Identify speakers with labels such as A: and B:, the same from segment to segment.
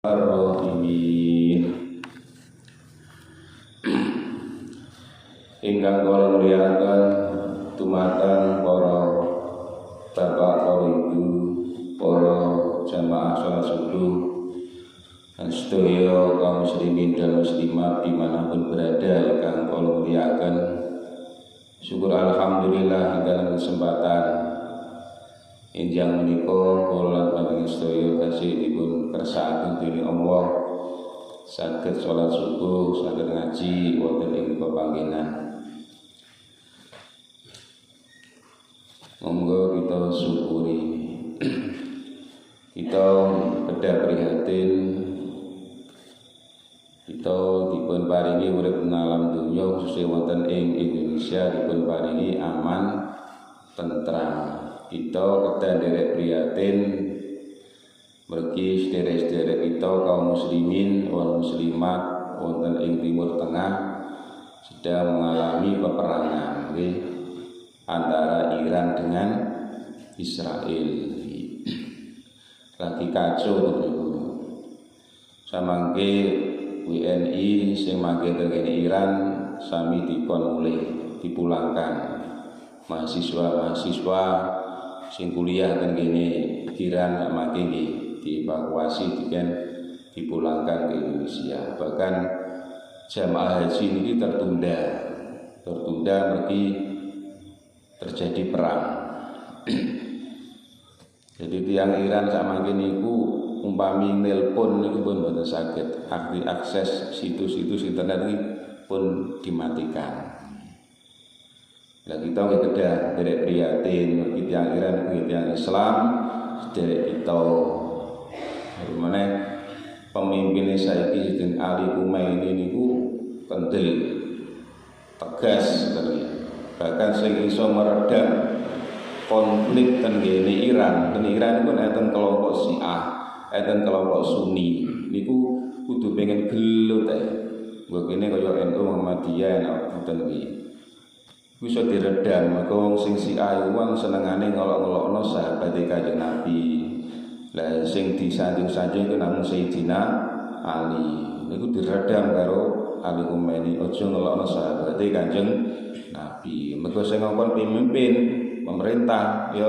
A: Ar-Rahimin ingkang kula mulyakaken dumateng para bapak, para ibu, para jamaah salat subuh dan sedaya kaum muslimin dan muslimat dimanapun berada ingkang kula mulyakaken. Syukur alhamdulillah dalam kesempatan enjang menika kula panjenengan sedaya tasih dipun kersakaken dening Allah saged salat subuh, saged ngaji wonten ing pepanggenan. Monggo kita syukuri. Kita kedah prihatin kita dipun paringi urip alam dunya khususnya wonten ing Indonesia dipun paringi aman tentram. Kita kedah derek prihatin mergi sederek-sederek kita kaum muslimin wal muslimat wonten ing Timur Tengah sedang mengalami peperangan antara Iran dengan Israel. Lagi kacau niku. Samangke WNI sing mangke teng Iran sami dikon mulih dipulangkan. Mahasiswa sing kuliah teng kene Iran mangke dievakuasi dipulangkan ke Indonesia. Bahkan jamaah haji ini tertunda mergi terjadi perang. Jadi tiang Iran samangke niku umpami nelpon niku pun boten saged, akses situs-situs internet iki pun dimatikan. Lah kita kedah derek prihatin mergi tiang Iran kuwi tiang Islam derek kita. Mana pemimpinnya saiki Sidin Ali Khomeini niku kendel tegas bahkan sing iso meredam konflik ten kene Iran. Ten Iran niku enten kelompok Syiah, enten kelompok Sunni niku kudu pengen gelut ae. Nggo kene kaya NU Muhammadiyah ngoten iki. Bisa diredam mergo wong sing Syiah wong senengane ngelok-ngelokno sahabat Kanjeng Nabi. Lah sing disanjung-sanjung iku namung Sayyidina Ali. Niku diredam karo Ali Khomeini aja ngelokno sahabat Kanjeng Nabi. Mergo sing ngongkon pemimpin pemerintah ya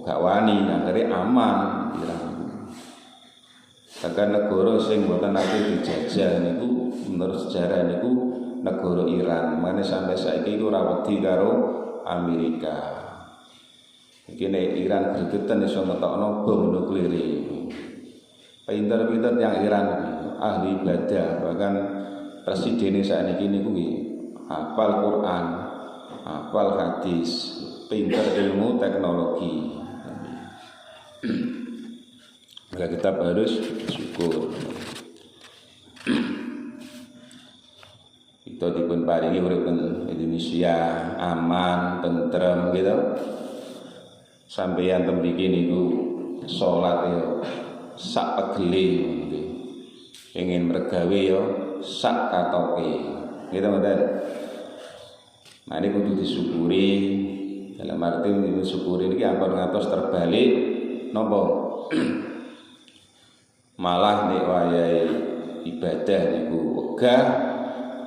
A: gak wani akhire aman Iran. Bahkan negara sing mboten nate dijajah niku menurut sejarah niku negara Iran. Mane sampai saiki iku ora wedi karo Amerika. Iki nek Iran gregetan iso ngetokno bom nuklir. Pinter-pinter yang Iran ahli ibadah, bahkan presiden sakniki niku hafal Quran, hafal hadis, pinter ilmu teknologi. Maka kita harus syukur. Kita dipun paringi urip Indonesia aman, tentrem gitu. Sampeyan temriki niku salat ya sak pegele pengen mergawe ya sak katoke. Gitu mboten. Nah ini kudu disyukuri. Dalam arti disyukuri niki ampun ngantos terbalik napa? Malah nek wayahe ibadah niku wegah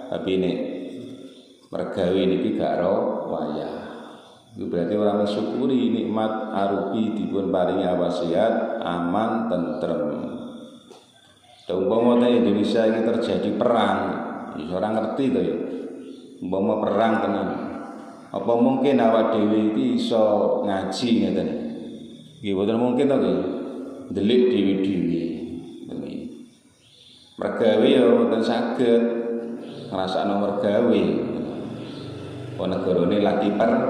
A: tapi nek mergawe niki gak ro wayah. Itu berarti orang mensyukuri nikmat arupi dipun paringi wasiat aman tentrem. Umpama Indonesia ini terjadi perang, ya orang ngerti to ya. Umpama perang tenan. Apa mungkin awak dhewe iki iso ngaji ngeten. Nggih boten mungkin to nggih. Delik dhewe-dhewe. Mergawe ya boten saged ngrasakno mergawe. Negarane lagi perang.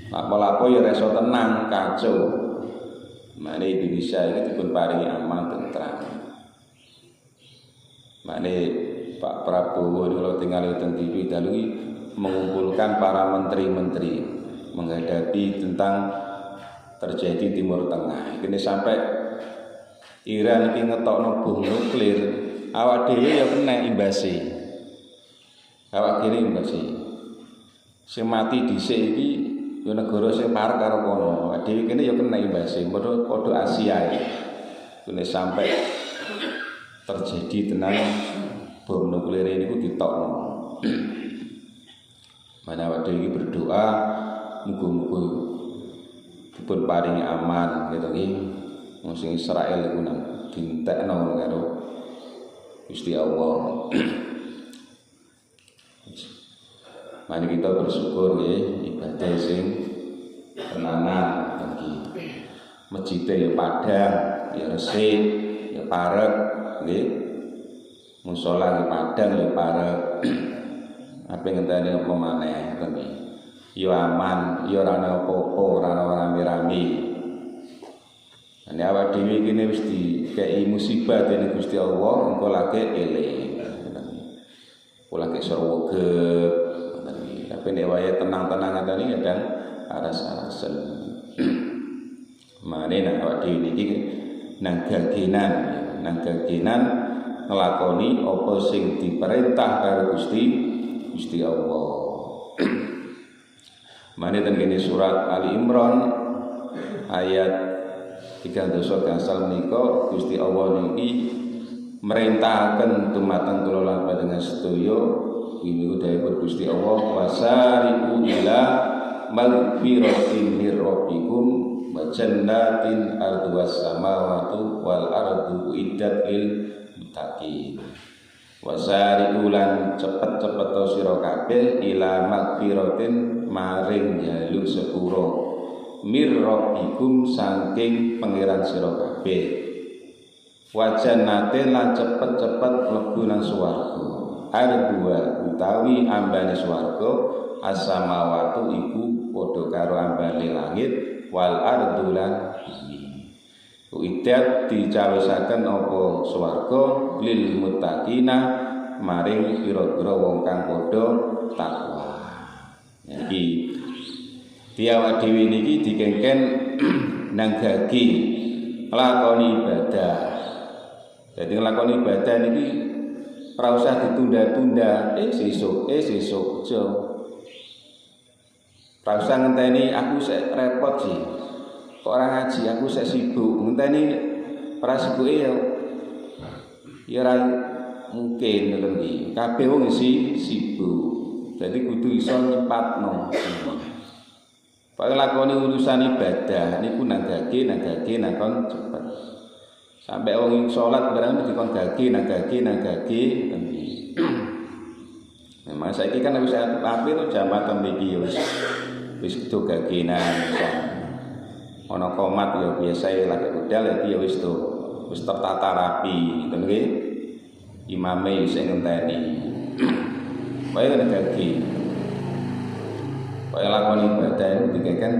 A: Lapo-lapo ya reso tenang, kacau. Mane Indonesia iki dipun paringi aman tentram. Mane Pak Prabowo kalau tinggal di TV dalu mengumpulkan para menteri-menteri menghadapi tentang terjadi Timur Tengah. Ini sampai Iran iki ngetokno bom nuklir, awak dhewe ya kena imbase. Awak dhewe imbase. Sing mati dhisik iki yo negara sing parek karo kono. Dhewe kene yo kena imbase, padha Asia iki. Kene sampai terjadi tenan bom nuklir niku ditokno. Mana waktu ini berdoa muga-muga dipun paringi aman gitu nggih. Wong Israel iku nang dintekno karo Gusti Allah. Mari kita bersyukur nggih ibadah sing tenanan iki. Masjid ya padang, ya resik, ya parek nggih. Musala ya padang ya parek. Apa ngenteni apa maneh ngoten iki. Ya aman, ya ora ana apa-apa, ora ana rame-rame. Nek awak dhewe kene wis dikei musibah dening Gusti Allah, engko lagi eling. Engko lagi surga. Tapi nek wae tenang-tenang ngoten iki kadang aras-arasen. Mane nek awak dhewe niki nang gagenan nglakoni apa sing diperintah karo Gusti Allah. Mane ten kene surat Ali Imran ayat 3 gangsal menika Gusti Allah niki merintahkan dumateng kula lan panjenengan sedaya ini dawuh Gusti Allah wasari'u ila magfiratin mir rabbikum wa jannatin arduwas samawati wal ardu iddat lil muttaqin. Wasari'u lan cepet-cepet sira kabeh ila magfiratin maring jaluk sepuro mir rabbikum saking pangeran sira kabeh. Wajanate lan cepet-cepet mlebu nang swarga. Ardua utawi ambane swarga as-samawati iku padha karo ambane langit wal ardu lan bumi. Uidat dicawisaken apa swarga lil muttaqina maring pira-pira wong kang padha takwa. Iki diawak dhewe niki dikengken nang gagi nglakoni ibadah. Jadi nglakoni ibadah niki ora usah ditunda-tunda, sesuk aja. Ora usah ngenteni aku sik repot sih. Kok ora ngaji aku sik sibuk. Ngenteni ora sibuke ya ora mungkin ngoten iki. Kabeh wong sibuk. Jadi kudu iso nyepatno. Pak lakoni urusan ibadah niku nang gage kon cepet. Sampai wong salat barang dikon gage nang gage. Memang saiki kan wis apik to jambatan iki wis do gagenan. Ana komat ya biasa lagi budal iki ya wis tertata rapi ngoten nggih. Imame wis ngenteni. Bae nang gage. Kaya lakoni ibadah itu dikeken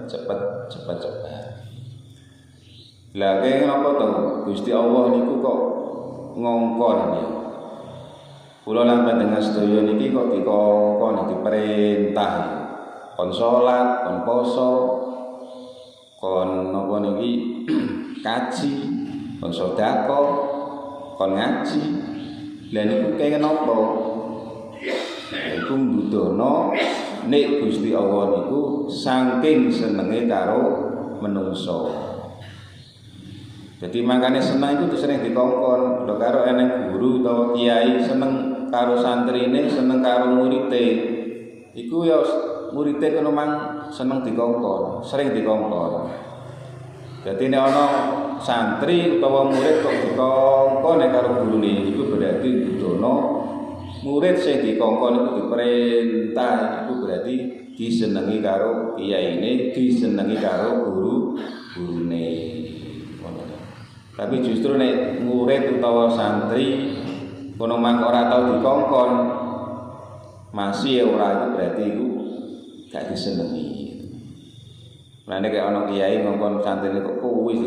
A: cepet. Lah kene napa to? Gusti Allah niku kok ngongkon ya. Kula lan panjenengan sedaya niki kok dikongkon diperintah. Kon salat, kon poso, kon napa niki kaji, kon sedekah, kon ngaji. Lah niku kaya napa? Iku mbudono nek Gusti Allah niku saking senenge karo menungso. Jadi makane seneng iku sering dikongkon lho karo eneng guru utawa kiai seneng karo santrine, seneng karo murite. Iku ya murite kono mang seneng dikongkon, sering dikongkon. Jadi nek ana santri utawa murid kok dikongkon karo gurune iku berarti budono murid sing dikongkon itu diperintah itu berarti disenengi karo kiyaine, disenengi karo gurune. Tapi justru nek murid utawa santri kono mang ora tau dikongkon masih ora itu berarti itu gak disenengi. Lah nek ana kiai ngongkon santrine kok kuwi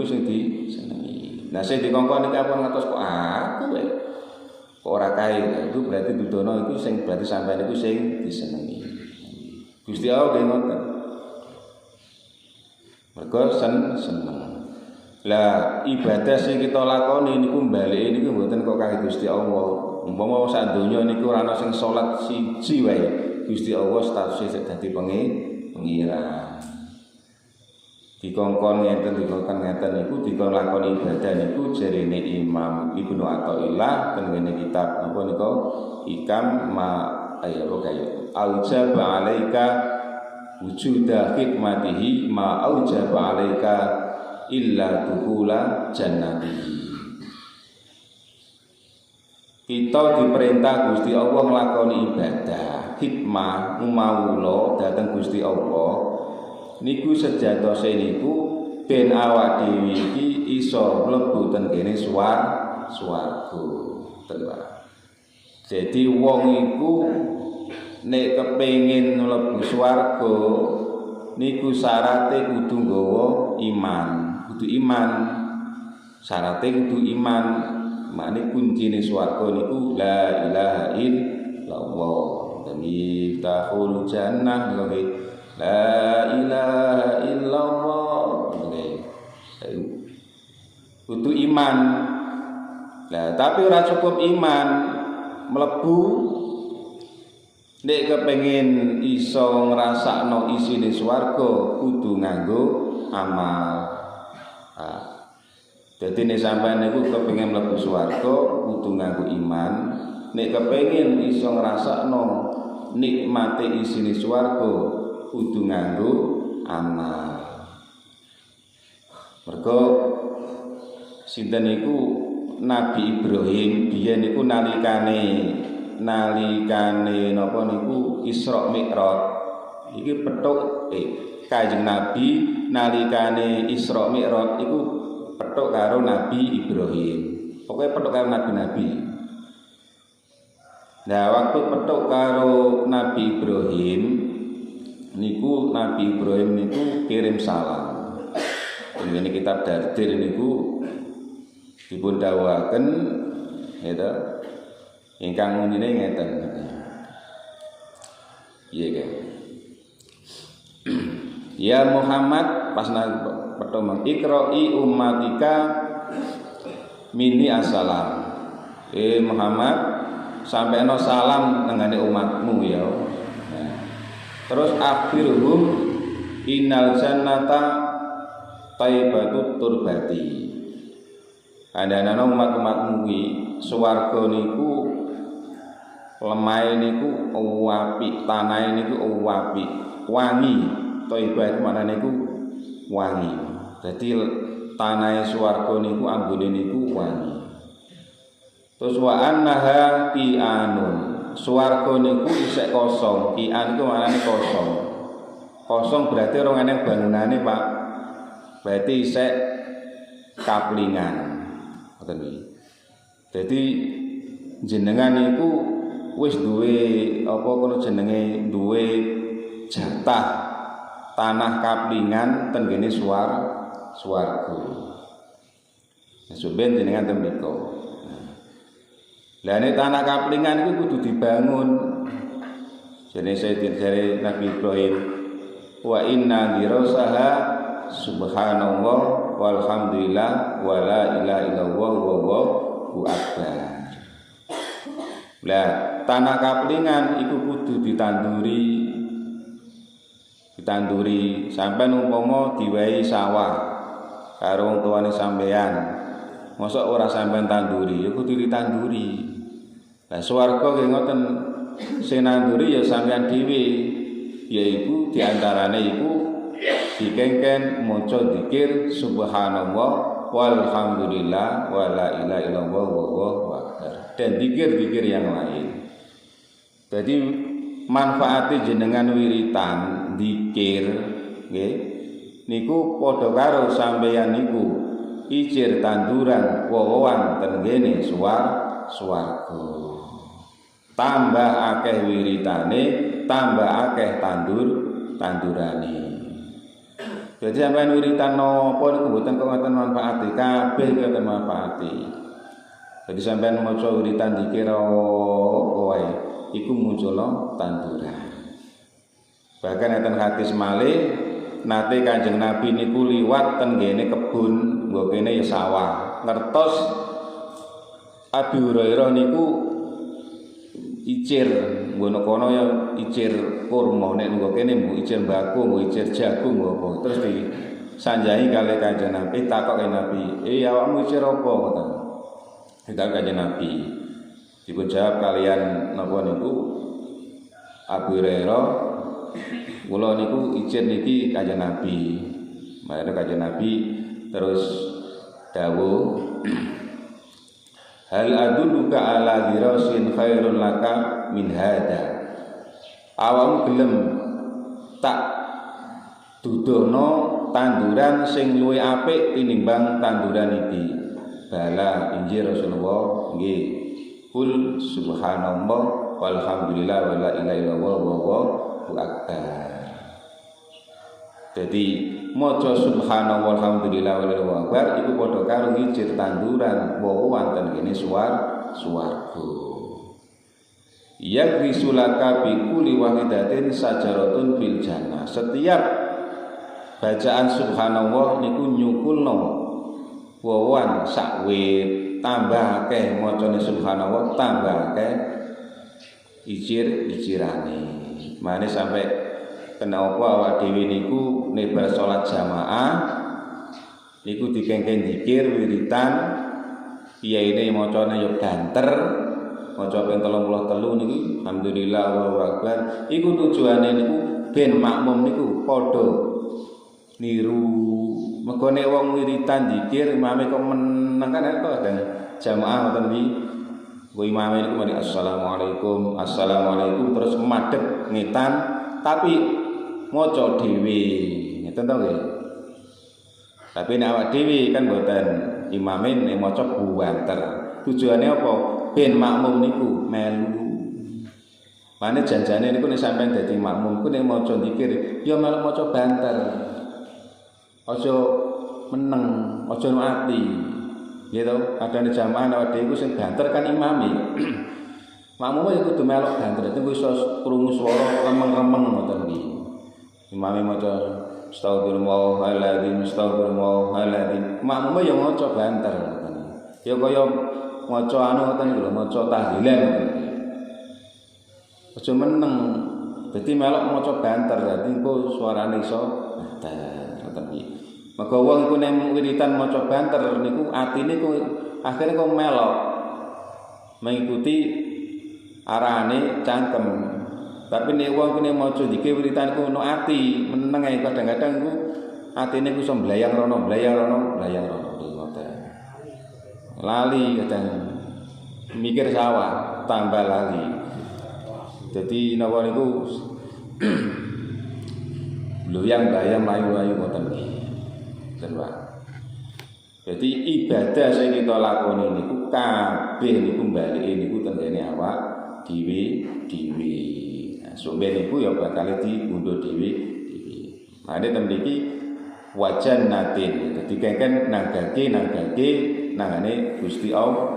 A: sing disenengi. Nah sing dikongkon iki apa ngatos kok aku kok ora kae itu berarti dudono itu sing berarti sampean itu sing disenengi. Gusti Allah nggih ngoten. Mergo seneng. Lah ibadah sing kita lakoni niku balike niku mboten kok kangge Gusti Allah. Umpama sak donya niku ora ana sing salat siji wae, Gusti Allah statusé dadi pengiran. Dikongkon ngeten niku dikon lakoni ibadah niku jarene Imam Ibnu Athaillah ten ngene kitab apa nika Ikam aujaba alaika wujuda khidmatihi ma aujaba alaika illa dukhula jannati. Kita diperintah Gusti Allah nglakoni ibadah hikmah mawula dhateng Gusti Allah niku sejatose niku ben awak dhewe iki iso mlebu ten kene swarga. Jadi wong iku nek kepengin mlebu swarga niku syarate kudu nggawa iman, kudu iman. Syarate kudu iman. Makne kuncine swarga niku la ilaha illallah. Demi tahul jannah nggih. La ilaha illallah. Kudu iman. Nah, tapi ora cukup iman mlebu nek kepengin iso ngrasakno isine swarga kudu nganggo amal. Dadi nek sampeyan niku kepengin mlebu swarga kudu nganggo iman, nek kepengin iso ngrasakno nikmate isine swarga kudu nganggo amal. Mergo sinten niku Nabi Ibrahim biyen niku nalikane napa niku Isra Mi'raj iki petuk Kanjeng Nabi nalikane Isra Mi'raj iku petuk karo Nabi Ibrahim. Pokoke petuk karo nabi-nabi. Nah, waktu petuk karo Nabi Ibrahim niku Nabi Ibrahim niku kirim salam. Ini kitab Dardir niku dipun dawuhaken gitu. Ingkang munine ngeten. Iya kan. Ya Muhammad pas pertama ikra'i ummatika mini assalam. Muhammad sampeno salam nengane umatmu ya. Nah, terus akhirhum innal jannata taibatut turbati. Kandhane umat-umatmu kuwi swarga niku lemahe niku apik, tanahe niku apik, wangi. Thaibah mana niku wangi. Jadi tanahe swarga niku anggone niku wangi. Terus wa annaha qianun. Swarga niku isek kosong. Qian iku maknane kosong. Kosong berarti ora ana bangunane, Pak. Berarti isek kaplingan. Ngoten iki. Dadi jenengan niku wis duwe apa kono jenenge duwe jatah tanah kaplingan ten kene swarga. Sampeyan jenengan ten mriko. Lah nek tanah kaplingan iku kudu dibangun. Jare Nabi Ibrahim wa inna dirasaha subhanallah walhamdulillah wala ilaha illallah wallahu akbar. Lah tanah kaplingan iku kudu ditanduri sampean umpama diwehi sawah karo wong tuane sampean. Mosok ora sampean tanduri, ya kudu ditanduri. Lah swarga nggih ngoten, sing nanduri ya sampean dhewe. Yaiku diantarane iku dikengken maca zikir subhanallah walhamdulillah wala ilaha illallah wallahu akbar. Dan zikir-zikir yang lain. Jadi manfaate jenengan wiritan zikir nggih niku padha karo sampeyan niku icir tanduran wowoan ten kene swarga. Tambah akeh wiritane, tambah akeh tandurane. Jadi sampeyan wiritan napa niku mboten kok ngoten manfaate, kabeh ngoten manfaate. Jadi sampeyan maca wiritan zikir wae iku munculno tanduran. Bahkan enten hadis malih nate Kanjeng Nabi niku liwat ten ngene kebun, nggo kene ya sawah. Ngertos Abi Hurairah niku icir ngono kono ya icir kurma nek nggo kene mbok icir mbako mbok icir jagung apa terus disanjahi kali Kanjeng Nabi takok Nabi awakmu icir apa ngoten dikak Kanjeng Nabi dipun jawab kalian napa niku Abu Hurairah kula niku icir niki Kanjeng Nabi makane Kanjeng Nabi terus dawuh hal adulluka ala dirasin khairun laka min hada awam gelem tak dudono tanduran sing luwih apik tinimbang tanduran iki bala injil Rasulullah nggih kul subhanallah walhamdulillah wala ilaha illallah wallahu akbar. Jadi maca subhanallah walhamdulillah wallahu akbar iku padha karo ngicir tanduran wae wonten kene swarga. Ya risulaka bi kulli wahidatin sajaratun fil jannah. Setiap bacaan subhanallah niku nyukulno wawan sak wit tambah akeh macane subhanallah tambah akeh icirane. Mane sampai kenapa awak dhewe niku nek bar salat jamaah niku dikengken zikir wiritan kiyaine macane yo banter maca ping 33 niku alhamdulillah Allahu akbar iku tujuane niku ben makmum niku padha niru megone wong wiritan zikir imame kok meneng kan to dan jamaah ngoten iki go imame niku mari assalamualaikum terus madhep ngetan tapi maca dhewe ngeten to nggih. Tapi nek awak dhewe kan mboten imame nek maca buanter. Tujuane apa? Ben makmum niku melu. Mane janjane niku nek sampean dadi makmum ku nek maca zikir ya melu maca banter. Aja meneng, aja no ati. Gitu, adane jamaah awak dhewe ku sing banter kan imame. Makmum ya kudu melok banter, dadi iso krungu swara remeng-remeng ngoten iki. Imame maca astagfirullahaladzim makmum ya maca banter ya kaya maca anu ngoten lho maca tahlilan aja meneng dadi melok maca banter dadi engko suarane iso banter ngoten iki maka wong iku nek wiritan maca banter niku atine ku akhire kok melok mengikuti arahane cangkem. Tapi nek wong kene maca dikir wiritan ku ono ati, meneng ae kadang-kadang ku atine ku iso mblayang rono ngoten. Lali kadang mikir sawah, tambah lali. Dadi napa niku loyang bayang ayu-ayu ngoten iki. Ten Pak. Jadi ibadah sing kita lakoni niku kabeh niku balike niku tengene awak dhewe. Sumber niku ya bakal diundhuh dhewe. Mane ten mriki wajan natin. Dadi kengken nagake nangane Gusti Allah.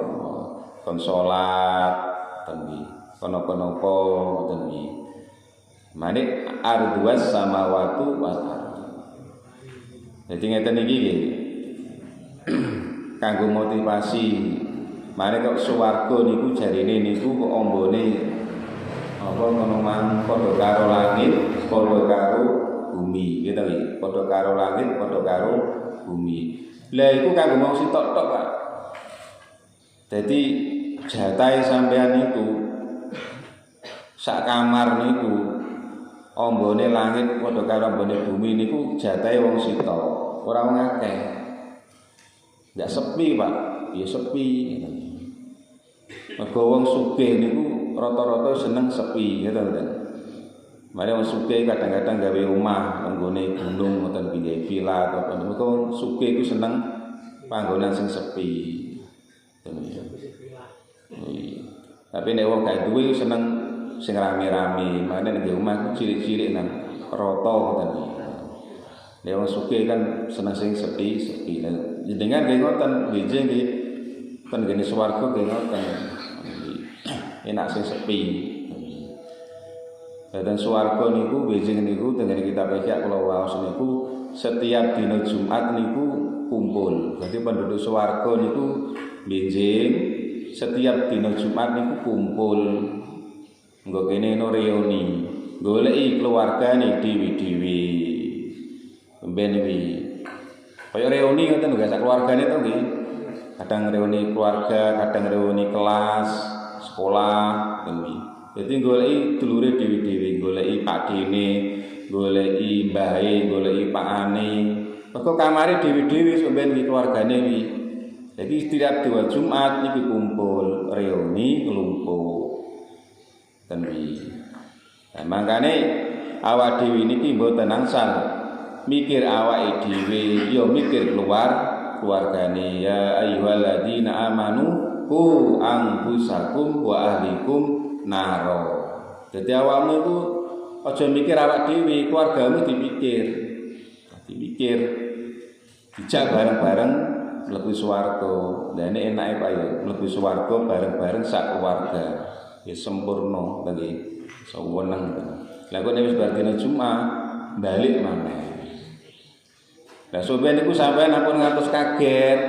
A: Kon salat ten iki. Kono-kono ten iki. Mane arduas samawati wal ardh. Dadi ngeten iki nggih. Kanggo motivasi. Mane kok swarga niku jarine niku kok ombone apa ngono padha karo langit padha karo bumi gitu iki padha karo langit padha karo bumi lha iku kanggo wong sitok tok Pak dadi jatahe sampean niku sak kamar niku ombone langit padha karo ombone bumi niku jatahe wong sitok ora wong akeh ndak sepi Pak ya sepi gitu. Mergo wong sugih niku rata-rata seneng sepi gitu kan. Mare wong sugih kadang-kadang gawe omah nggone gunung ngoten pinggir villa atau apa. Mergo wong sugih iku seneng panggonan sing sepi. Tapi nek wong gak duwe seneng sing rame-rame. Mane nek omah cilik-cilik nang rata ngoten. Nek wong sugih kan seneng sing sepi. Jenengan nggih ngoten, nggih nggih. Ten gene swarga nggih ngoten. Enak sing sepi. Dan swarga niku benjing niku dengan kitab Ihya kula waos niku setiap dina Jumat niku kumpul. Jadi penduduk swarga niku benjing setiap dina Jumat niku kumpul Nggo kene no reuni, goleki keluargane dhewe-dhewe. Ben wi. Kaya reuni ngoten lho, sak keluargane to nggih. Kadang reuni keluarga, kadang reuni kelas, sekolah, ngoten wi. Dadi goleki dulure dhewe-dhewe, goleki pakdene, goleki mbahe, goleki pakane. Mergo kamare dhewe-dhewe sok ben keluargane wi. Jadi setiap dua Jumat niki kumpul reuni ngelumpuk. Tenwi. Nah, makane awak dhewe niki mboten angsal mikir awake dhewe, ya mikir keluargane. Ya ayyuhalladzina amanu qu anfusakum wa ahlikum naro. Dadi awakmu iku aja mikir awak dhewe, keluargamu dipikir. Dipikir dijak bareng-bareng mlebu swarga. Lah nek enake Pak ya mlebu swarga bareng-bareng sak keluarga. Ya sempurna nggih. Saweneng. Lah kok nek wis bar dina Jumat balik maneh. Lah sampeyan niku sampeyan ampun ngantos kaget.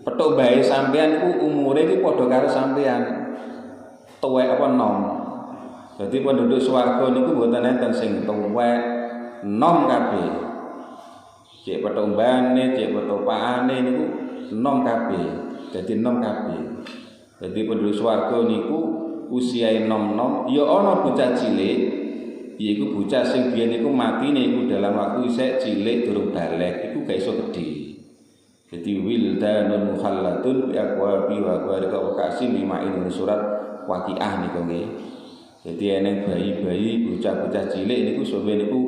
A: Petuk bae sampeyan niku umure iki padha karo sampeyan. Tuwek apa nom. Dadi penduduk swarga niku mboten enten sing tuwek nom kabeh. Cek petumbane, cek petopane niku nom kabeh. Dadi nom kabeh. Dadi penduduk swarga niku usiae nom-nom, ya ana bocah cilik, yaiku bocah sing biyen niku matine iku dalam waktu isih cilik durung balik, iku gak iso gedhe. Dadi wildanun mukhallatun bi aqwabi wa aqwarika wa kasim limain surat Waqiah niku nggih. Dadi eneng bayi-bayi, bocah-bocah cilik niku sampeyan niku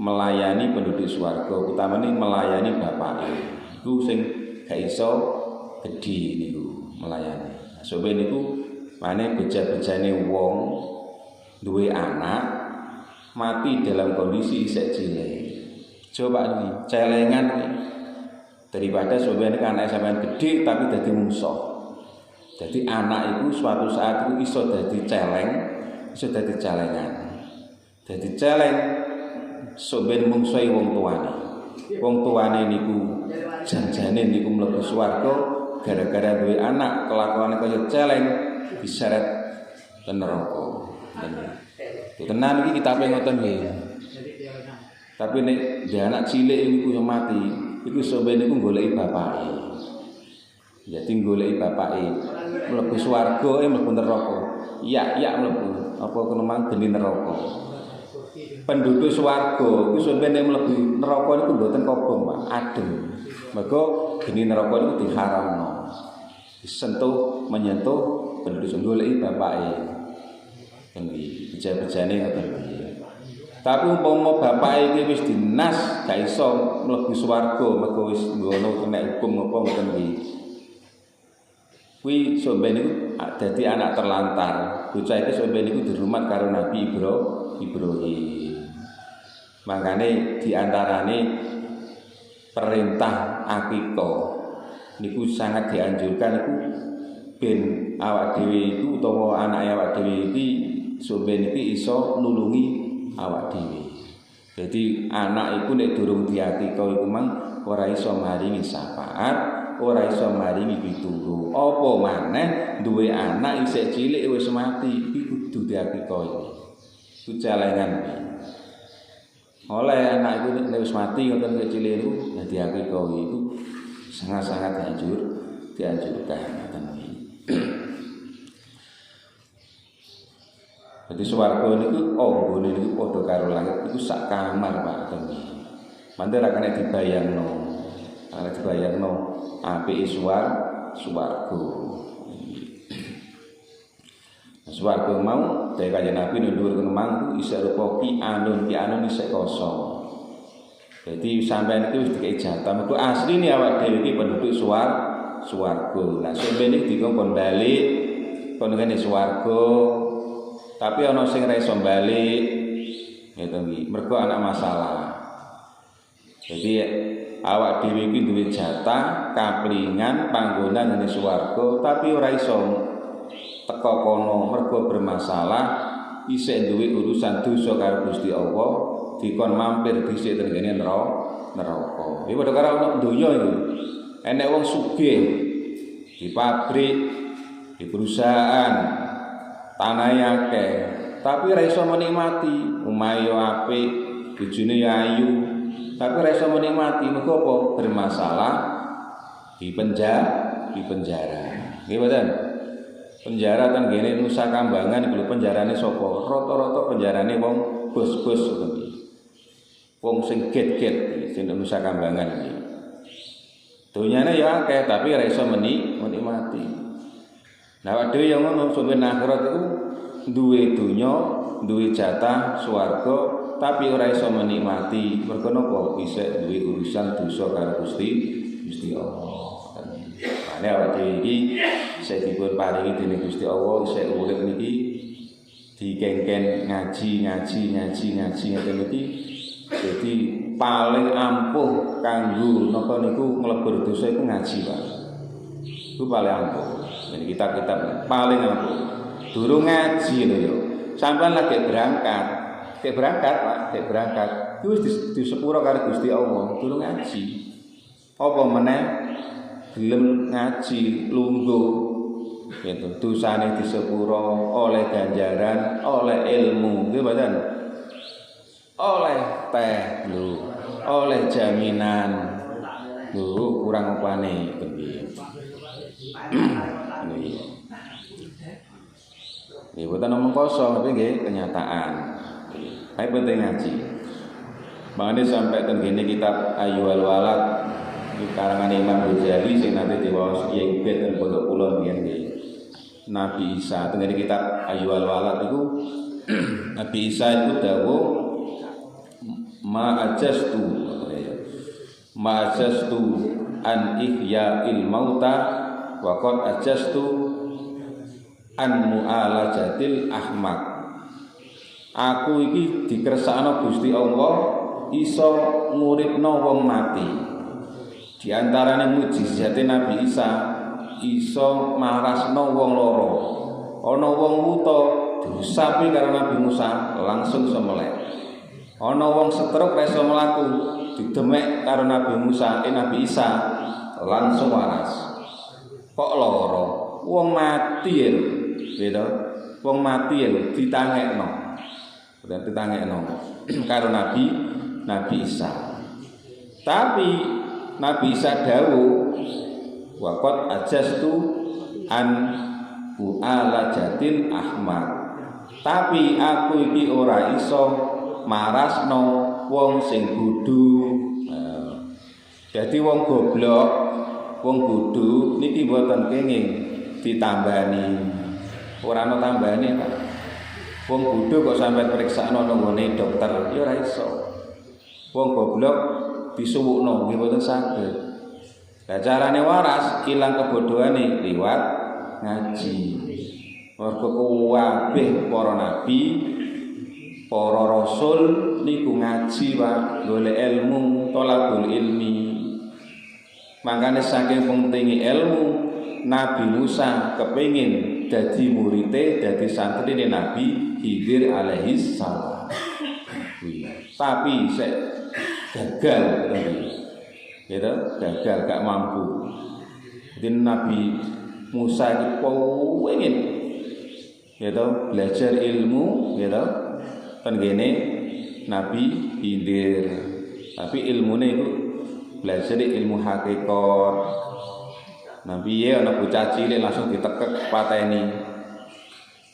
A: melayani penduduk swarga, utamane melayani bapake. Iku sing gak iso gedhe niku melayani. Nah, sampeyan niku mane beja-bejane wong duwe anak mati dalam kondisi isih cilik. Coba iki celengan iki. Daripada sampeyan iki anake sampeyan gedhe tapi dadi musuh. Jadi anak itu suatu saat itu iso dadi celeng, iso dadi celengan. Dadi celeng sampeyan mungsuhi wong tuane. Wong tuane niku janjane niku mlebu swarga gara-gara duwe anak kelakuane kaya celeng diseret ke neraka. Tenan iki kitabe ngoten nggih. Tapi nek dhe anak cilik niku yo mati, iku sampeyan niku goleki bapake. Jadi goleki bapake mlebu swarga mlebu neraka. Iya mlebu. Apa kono mang geni neraka. Penduduk swarga iku sampeyan nek mlebu neraka niku mboten kobong, Pak, adem. Mergo geni neraka niku diharamno. Disentuh menyentuh penduduk goleki bapake. Nggih, beja-bejane ngoten iki. Tapi umpama bapake iki wis dinas gak iso mlebu swarga mergo wis ngono kena hukum apa ngoten iki. Kuwi sampeyan niku dadi anak terlantar. Bocah iki sampeyan niku dirumat karo Nabi Ibrahim. Makane diantarane perintah akikah niku sangat dianjurkan iku ben awak dhewe iku utawa anake awak dhewe iki sampeyan iki iso nulungi awak dhewe. Jadi anak iku nek durung diakikah iku mang ora iso maringi syafaat, ora iso maringi pitulung. Apa maneh duwe anak isih cilik wis mati iku kudu diakikah iki. Ku celengan iki. Oleh anak iku nek wis mati ngoten kecil cilik iku dadi akikah iku sangat-sangat dianjurkan ngoten iki. Jadi swarga niku anggone niku padha karo langit iku sak kamar Pak Temi. Mantep ra kena dibayangno. Ana dibayangno apike swarga. Swarga mau daya kanjeng Nabi nduwur kene mang isih rupa pianun isih kosong. Jadi sampeyan itu wis dikei jatah mergo asline awak dhewe iki penduduk swarga. Lah sampeyan iki dikon balik kon ngene swarga. Tapi ana sing ra iso balik ngeten iki mergo ana masalah. Jadi awak dhewe iki duwe jatah kaplingan panggonan ngene swarga tapi ora iso teko kono mergo bermasalah isih duwe urusan dosa karo Gusti Allah dikon mampir dhisik teng ngene neraka. Iki padha karo donya iki. Enek wong sugih di pabrik, di perusahaan tanahe akeh, tapi ora iso menikmati. Omahe yo apik, bojone yo ayu, tapi ora iso menikmati. Mergo apa? Bermasalah di penjara. Nggih mboten? Penjara kan gene Nusa Kambangan iku penjarane sapa? Rata-rata penjarane wong bos-bos ngoten iki. Wong sing get-get sing Nusa Kambangan iki. Donyane ya akeh tapi ora iso menikmati. Nah waduh yang ngono sampeyan akhirat iku duwe donya, duwe jatah swarga tapi ora iso menikmati. Mergo napa? Isih duwe urusan dosa karo Gusti Allah. Mane awake dhewe iki isih dipun paringi dening Gusti Allah isih urip niki dikengken ngaji ngeten iki. Jadi paling ampuh kanggo napa niku nglebur dosa iku ngaji, Pak. Itu paling ampuh. Jadi kitab-kitab paling ampuh. Durung ngaji lho yo. Sampeyan lagi berangkat. Pak, Iku wis disepuro karo Gusti Allah, durung ngaji. Apa meneh gelem ngaji lungguh gitu. Dosane disepuro oleh ganjaran, oleh ilmu, nggih mboten? Oleh teh lho, oleh jaminan lho, kurang opane piye. Nggih boten omong kosong tapi nggih kenyataan. Ayo penting ngaji. Mangane sampai ten kene kitab Ayyuhal Walad di karangan Imam Ghazali sing nate diwaos Kiai Bet ten Pondok Kulon biyen nggih. Nabi Isa ten kitab Ayyuhal Walad iku Nabi Isa itu dawuh ma'ajastu an ihya'il mauta wa qad ajastu an mu'alajatil ahmak. Aku iki dikersakno Gusti Allah iso nguripno wong mati. Di antarane mujizate Nabi Isa iso marasno wong loro. Ana wong wuta diusapi karo Nabi Musa langsung semelek. Ana wong setruk ra iso mlaku didemek karo Nabi Musa Nabi Isa langsung waras. Kok loro? Wong mati ya lho. Wong mati ya lho ditangekno. Dan ditangekno karo Nabi Isa. Tapi Nabi Isa dawuh waqat ajastu an mu'alajatil ahmad. Tapi aku iki ora iso marasno wong sing bodho. Jadi wong goblok, wong bodho niki mboten kenging ditambani. Ora ana tambane, Pak. Wong bodho kok sampeyan periksakno nang nggone dokter, ya ora iso. Wong goblok disuwukno nggih mboten saged. Lah carane waras ilang kebodohane liwat ngaji. Mergo kabeh para nabi, para rasul niku ngaji, Pak, golek ilmu, thalabul ilmi. Makane saking pentinge ilmu, Nabi Musa kepengin dadi murite, dadi santrine Nabi Khidir alaihi salam. Tapi sik gagal gitu, gagal gak mampu. Jadi Nabi Musa iki pengen gitu belajar ilmu gitu kan gini Nabi Khidir, tapi ilmune itu belajar ilmu hakikat. Nabi ya ana bocah cilik langsung ditekek pateni.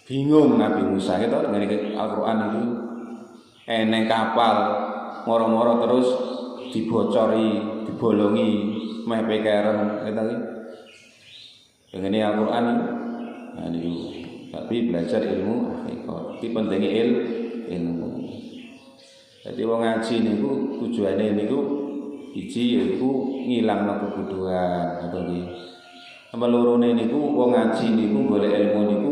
A: Bingung Nabi Musa gitu ngene Al-Qur'an itu eneng kapal moro-moro terus dibocori, dibolongi meh pekeren gitu iki. Ngene Al-Qur'an iki. Tapi belajar ilmu hakikat. Iki pentinge ilmu. Jadi wong ngaji niku tujuane niku siji yaiku ngilangno kebodohan atau nggih. Nomor lorone niku wong ngaji niku golek ilmu niku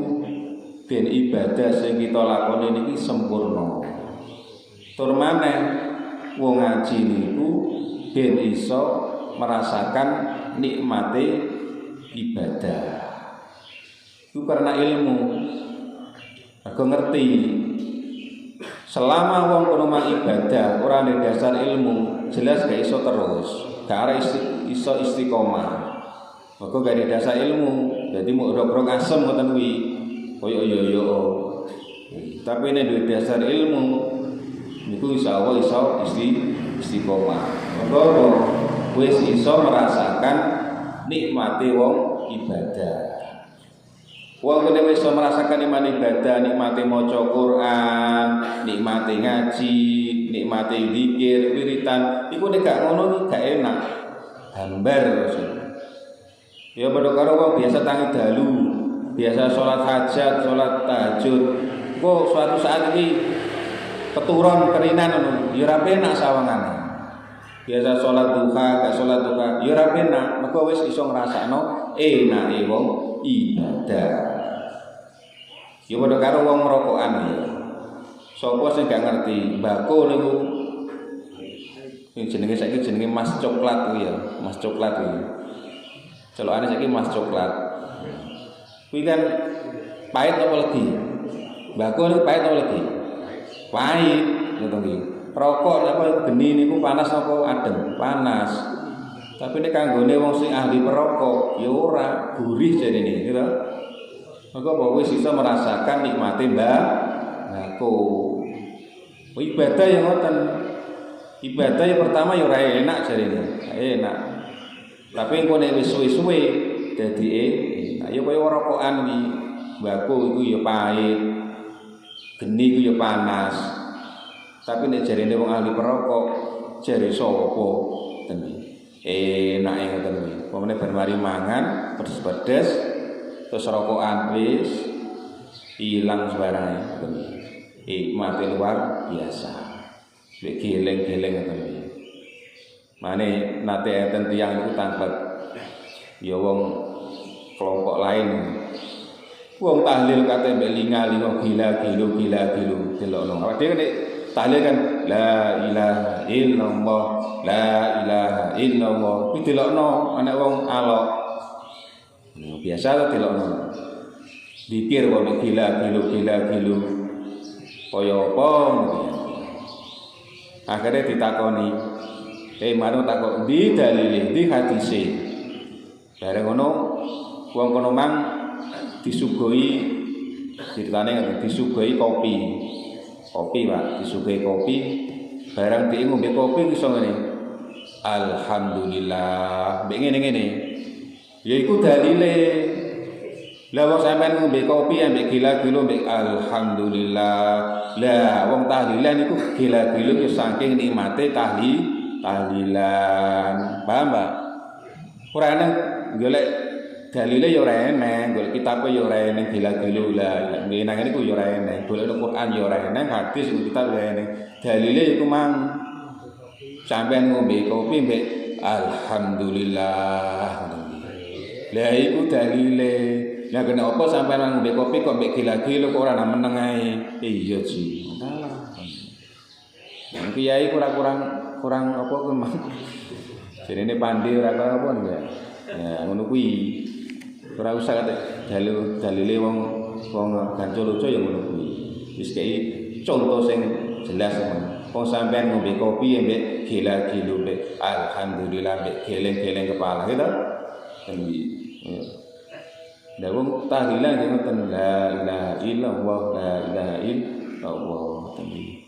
A: ben ibadah sing kita lakoni niki sempurna. Tur maneh wong ngaji niku ben iso merasakan nikmate ibadah. Itu karena ilmu. Aku ngerti. Selama wong kono ibadah ora ndek dasar ilmu, jelas gak iso terus. Gak iso istiqomah. Maka gak ada dasar ilmu, jadi mau rok-rok asem ngoten kuwi. koyo yo. Tapi nek duwe dasar ilmu niku insyaallah iso istiqomah. Mergo wis iso merasakan nikmate wong ibadah. Wong kene wis iso merasakan nikmate ibadah, nikmate maca Quran, nikmate ngaji, nikmate zikir, wiritan, iku nek gak ngono iki gak enak. Hambar Rasul. Ya padha karo wong biasa tangi dalu, biasa salat hajat, salat tahajud. Kok suatu saat iki keturun kerinan ngono, ya ora penak sawangane. Biasa salat duha, gak salat duha, ya ora penak, mergo wis iso ngrasakno enake wong ibadah. Ya padha karo wong merokokan ya. Sapa sing gak ngerti, mbako niku jenenge saiki jenenge Mas Coklat kuwi ya, Mas Coklat kuwi. Celokane saiki Mas Coklat. Kuwi kan pahit apa legi? Mbako niku pahit apa legi? Pahit ngoten iki. Rokok apa geni niku panas apa adem? Panas. Tapi nek kanggone wong sing ahli perokok ya ora gurih jarene, gitu. Maka bahwa wis iso merasakan nikmate mbako. Ibadah yang ngoten. Ibadah yang pertama ya ora enak jarene. Enak. Tapi engko nek wis suwe-suwe dadi enak. Ya kaya rokokan iki. Mbako iku ya pahit. Geni iku ya panas. Tapi nek jarene wong ahli perokok, jare sapa tenan. Enake ngoten kuwi. Pemene bar mari mangan pedes-pedes terus rokokan wis ilang sebarang ngoten. Mati luar biasa. Nek geleng-geleng ngoten kuwi. Mane nate enten tiyang iku tanglet. Ya wong kelompok lain. Wong tahlil kate mbek linga-linga gila-gila delokno. Awake dhewe nek tahlil kan la ilaha illallah, la ilaha illallah. Kuwi delokno anak wong alok. Biasa ta delokno. Dikir kok gila. Kaya apa? Akhirnya ditakoni. Manu takok di dalile, di hadise. Bareng ngono wong kono mang disuguhi ceritane ngoten, disuguhi kopi. Kopi, Pak, disuguhi kopi. Barang dhek ngombe kopi iso ngene. Alhamdulillah. Mbek ngene-ngene. Ya iku dalile. Lah wong sampean ngombe kopi ambek gila-gila mbek alhamdulillah. Lah wong tahlilan iku gila-gila ya saking nikmate tahlilan. Paham, Pak? Ora ana golek dalile ya ora eneng, golek kitabe ya ora eneng, gila-gila lah. Nang ngene ku ya ora eneng, golek Al-Qur'an ya ora eneng, hadis kitab ya eneng. Dalile iku mang sampean ngombe kopi mbek alhamdulillah. Lah iku dalile. Lah kena apa sampean ngombe kopi kok mbek gila-gila kok ora meneng ae. Iya sih. Yang kiai kurang apa ku mang. Jenenge pandi ora apa ya. Ya ngono kuwi. Ora usah kate dalile wong Gancaluca ya ngono kuwi. Wis kei contoh sing jelas wong sampean ngombe kopi mbek gila-gila mbek alhamdulillah mbek geleng-geleng kepala gitu. Lah wong tahlilan ngoten la ilaha illallah la ilaha illallah tenan.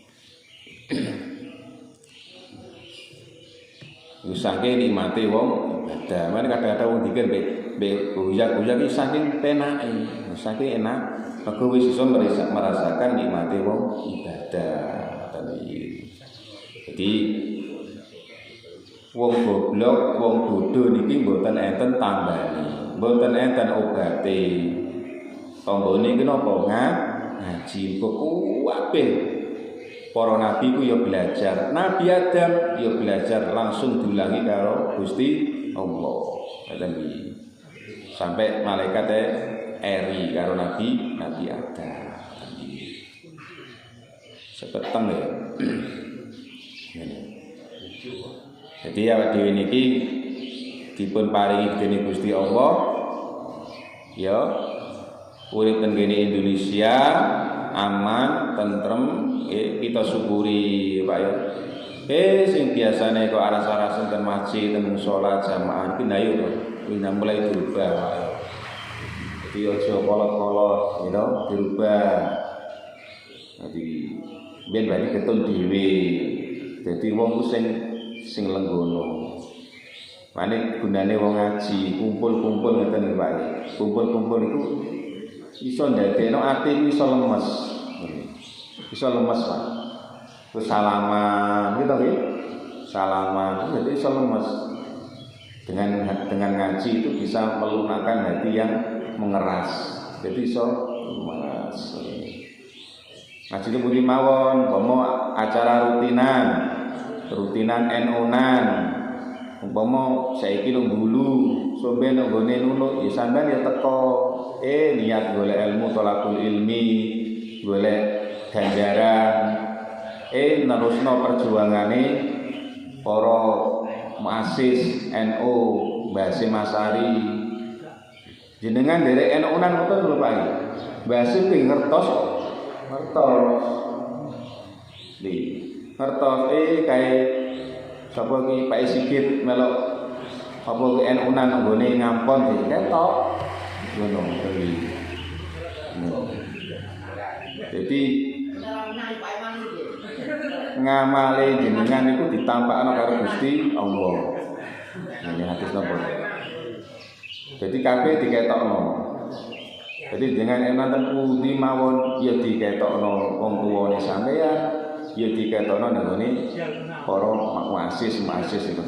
A: Wis saking nikmate wong ibadah. Mane kadang-kadang wong dikir mbek goyak-goyak iki saking penake, saking enak. Mergo wis iso merasakan nikmate wong ibadah. Jadi wong goblok, wong bodoh niki mboten enten tambane. Mboten enten obate. Tanggane iki napa? Ngaji kok kabeh. Para nabi ku ya belajar. Nabi Adam ya belajar langsung diulangi karo Gusti Allah. Ngoten iki. Sampai malaikat eri karo Nabi Adam. Sepeteng ya. Jadi awak dhewe niki dipun paringi dening Gusti Allah ya urip teng kene Indonesia aman, tentrem, kita syukuri Pak ya. Sing biasane kok aras-arasen ten masjid, ten salat jamaah iki ndayo to. Wis mulai berubah Pak ya. Jadi aja kolot-kolot, gitu, dirubah. Jadi biyen berarti ketun dhewe. Jadi wong ku sing lenggono. Mane gunane wong ngaji, kumpul-kumpul ngeten iki Pak. Kumpul-kumpul iku iso ndadekno ati iku iso lemes. Iso lemes Pak. Terus salaman gitu nggih. Salaman jadi iso lemes. Dengan ngaji itu bisa melunakkan hati yang mengeras. Jadi iso lemes. Ngaji itu budi mawon, umpama acara rutinan NU-nan. Umpama saiki nang Bulu, sombe nang gone nunuk, ya sampean ya teko. Niat golek ilmu, tolakul ilmi, golek ganjaran. Nerusno perjuangane para muassis NU, Mbah Hasyim Asy'ari. Jenengan derek NU-nan ngoten lho Pak. Mbah Hasyim ki ngertos ngertos kae sapa ki Pak Sigit melok apa ki NU-nan nggone ngampon iki ketok ngono kuwi. Jadi ngamale jenengan niku ditampakno karo Gusti Allah. Ini hadis napa? Jadi kabeh diketokno. Jadi dengan enten pundi mawon ya diketokno wong tuwane sampeyan, ya diketokno nggone para muassis iku.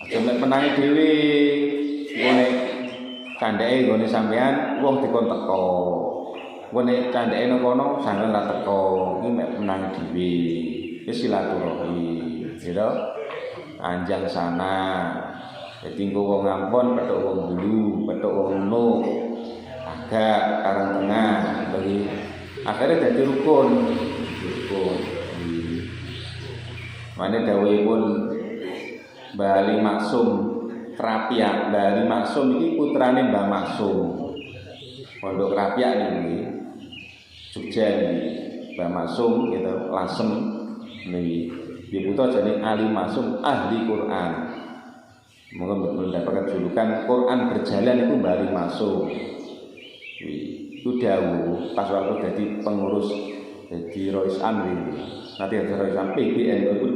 A: Aja nek menangi dhewe ngene candheke nggone sampeyan wong dikon teko. Ngene candheke nang kono sampeyan ra teko, iki mek menangi dhewe. Wis silaturahmi, gitu. Anjang sana. Jadi engko wong ngampon petuk wong Bulu, petuk wong Nunuk, agak Karang Tengah, bagi akhirnya jadi rukun. Mane dawuhipun Mbah Ali Maksum Krapyak, Mbah Ali Maksum iki putrane Mbah Maksum. Pondok Krapyak niki Jogja niki. Mbah Maksum gitu, Lasem niki. Diputra jeneng Ali Maksum ahli Quran. Mungkin mendapatkan julukan Quran berjalan itu Mbah Ali Maksum. Itu dawuh pas waktu jadi pengurus jadi Rois Amri. Nanti ada Rois Amri PBN itu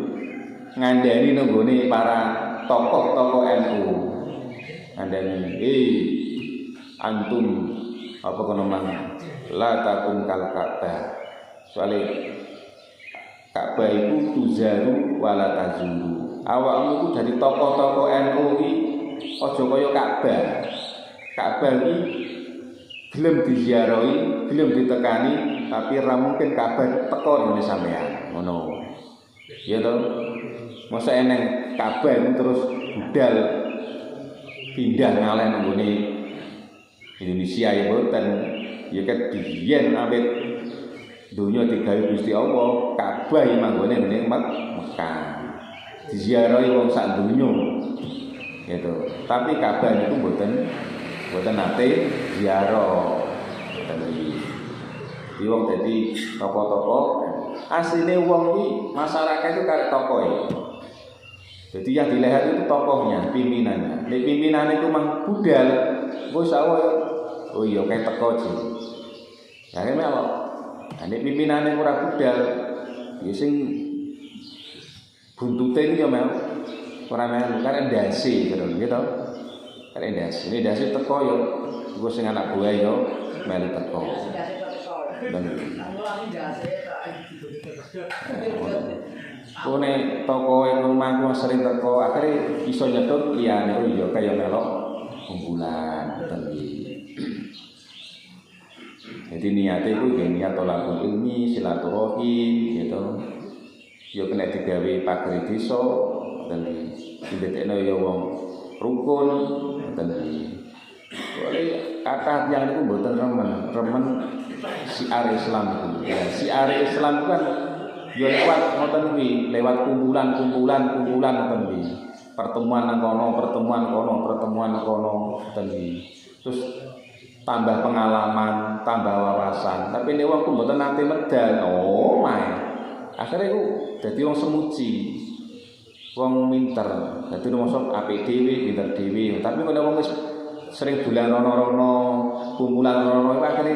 A: ngandani nunggone para tokoh-tokoh NU. Ngandani antum apa kono mang la takum kal Ka'bah. Soale Ka'bah itu tuzaru wala tazuru. Awakmu iku dadi tokoh-tokoh NU iki aja kaya Ka'bah. Ka'bah iki gelem diziarahi, gelem ditekani, tapi ra mungkin Ka'bah teko nang sampean. Ngono. Ya to. Masa eneng Ka'bah itu terus budal pindah ngalih nang gone Indonesia ya boten. Ya ket biyen awit dunya digawe Gusti Allah, Ka'bah iki manggone ning Mekah. Diziarahi wong sak donya. Gitu. Tapi Ka'bah niku mboten nate ziarah. Iki wong dadi tokoh-tokoh, asline wong iki masyarakat itu karek tokoh ya. Jadi yang dilihat itu tokohnya, pimpinannya. Nek pimpinane itu mang budal, wis oh iya kayak teko sih. Ya kene apa? Nek pimpinane ora budal, ya sing buntute iki ya mel ora melu karek ndase gitu. Karek ndase. Ini ndase teko ya engko sing anak buah ya melu teko. Dan kone toko yang rumahku sering teko akhirnya iso nyedot liyane oh iya kaya melok kumpulan jadi niatnya itu ya niat tolakul ilmi silaturahim gitu ya kena digawe pager desa dan didekno ya wong rukun dan kata yang itu mboten remen siar Islam itu ya siar Islam itu kan ya lewat ngoten kuwi lewat kumpulan ngoten kuwi pertemuan nang kono ngoten kuwi terus tambah pengalaman tambah wawasan tapi nek wong mboten nate medal oh my akhirnya iku dadi wong semuji wong minter dadi rumangsa apik dhewe pinter dhewe tapi nek wong wis sering bulan rono-rono, kumpulan rono-rono itu akhirnya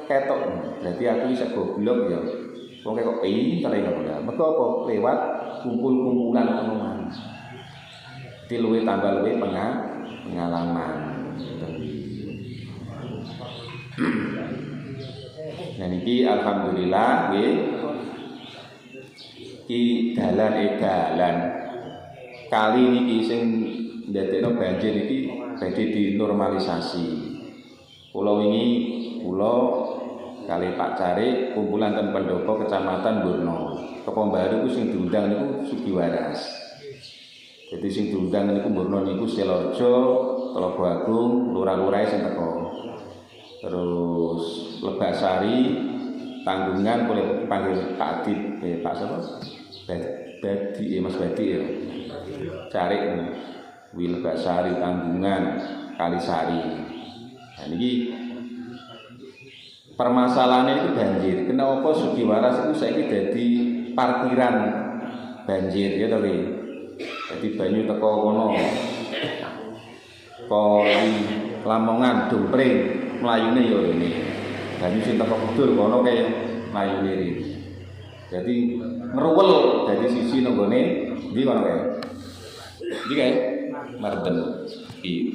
A: ketok. Berarti aku bisa goblok ya. Wong kok pinter ya kok. Mergo apa? Lewat kumpul-kumpulan teman. Di luwih tambah luwih pengalaman. Nah niki alhamdulillah nggih. Ki dalan kali niki sing ndadekno banjir iki badhe dinormalisasi. Kula wingi kali Pak Cari kumpulan ten Pendopo Kecamatan Burno. Kepombaru ku sing diundang niku Sugiwaras. Jadi sing diundang niku Burno niku Selorjo, Telaga Agung, lurah-lurahe sing teko. Terus Lebakasari Tanggungan boleh panggil Pak Adit, Pak siapa? Badi, Mas Badi ya. Cari Lebakasari Tanggungan Kalisari. Nah ini permasalahannya itu banjir. Kenapa Sugiwaras itu saiki dadi parkiran banjir ya tapi. Jadi banyu teko kono. Kali Lamongan Dompring mlayune ya ini. Banyu sing teko Kudul kono kaya mlayune iki. Jadi ngruwel dadi sisi nang gone ndi kono kae. Iki kae Marten iki